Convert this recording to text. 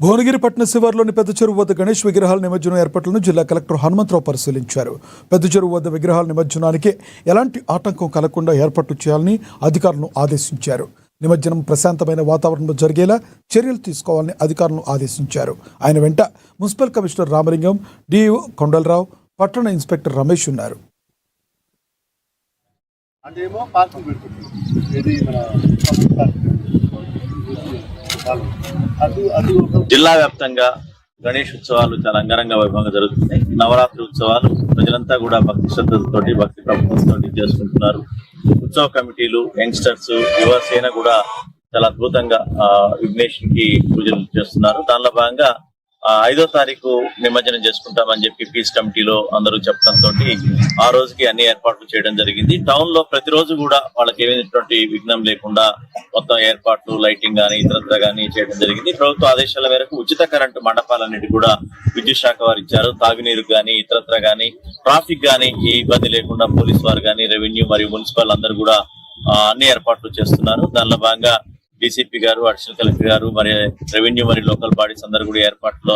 భువనగిరి పట్టణ శివార్లోని పెద్ద చెరువు వద్ద గణేష్ విగ్రహాల నిమజ్జనం ఏర్పాట్లను జిల్లా కలెక్టర్ హనుమంతరావు పరిశీలించారు. పెద్ద చెరువు వద్ద విగ్రహాల నిమజ్జనానికి ఎలాంటి ఆటంకం కలగకుండా ఏర్పాట్లు చేయాలని అధికారులను ఆదేశించారు. నిమజ్జనం ప్రశాంతమైన వాతావరణంలో జరిగేలా చర్యలు తీసుకోవాలని అధికారులను ఆదేశించారు. ఆయన వెంట municipal commissioner Ramalingam, DEO Kondalarao, పట్టణ ఇన్స్పెక్టర్ రమేష్ ఉన్నారు. జిల్లా వ్యాప్తంగా గణేష్ ఉత్సవాలు చాలా అంగరంగ వైభవంగా జరుగుతున్నాయి. నవరాత్రి ఉత్సవాలు ప్రజలంతా కూడా భక్తి శ్రద్ధలతోటి, భక్తి ప్రపంచంతో చేసుకుంటున్నారు. ఉత్సవ కమిటీలు, యంగ్స్టర్స్, యువసేన కూడా చాలా అద్భుతంగా విఘ్నేశ్వర్ కి పూజలు చేస్తున్నారు. దానిలో భాగంగా 5వ తారీఖు నిమజ్జనం చేసుకుంటామని చెప్పి పీస్ కమిటీలో అందరూ చెప్పడంతో ఆ రోజుకి అన్ని ఏర్పాట్లు చేయడం జరిగింది. టౌన్ లో ప్రతిరోజు కూడా వాళ్ళకి ఏమైనటువంటి విఘ్నం లేకుండా మొత్తం ఏర్పాట్లు, లైటింగ్ గానీ ఇతరత్ర గానీ చేయడం జరిగింది. ప్రభుత్వ ఆదేశాల మేరకు ఉచిత కరెంటు మండపాలన్నిటి కూడా విద్యుత్ శాఖ వారు ఇచ్చారు. తాగునీరు గానీ ఇతరత్ర గానీ ట్రాఫిక్ గానీ ఏ ఇబ్బంది లేకుండా పోలీస్ వారు గానీ, రెవెన్యూ మరియు మున్సిపల్ అందరూ కూడా అన్ని ఏర్పాట్లు చేస్తున్నారు. దానిలో భాగంగా డీసీపీ గారు, అడిషనల్ కలెక్టర్ గారు, మరి రెవెన్యూ మరియు లోకల్ బాడీస్ అందరూ కూడా ఏర్పాట్లో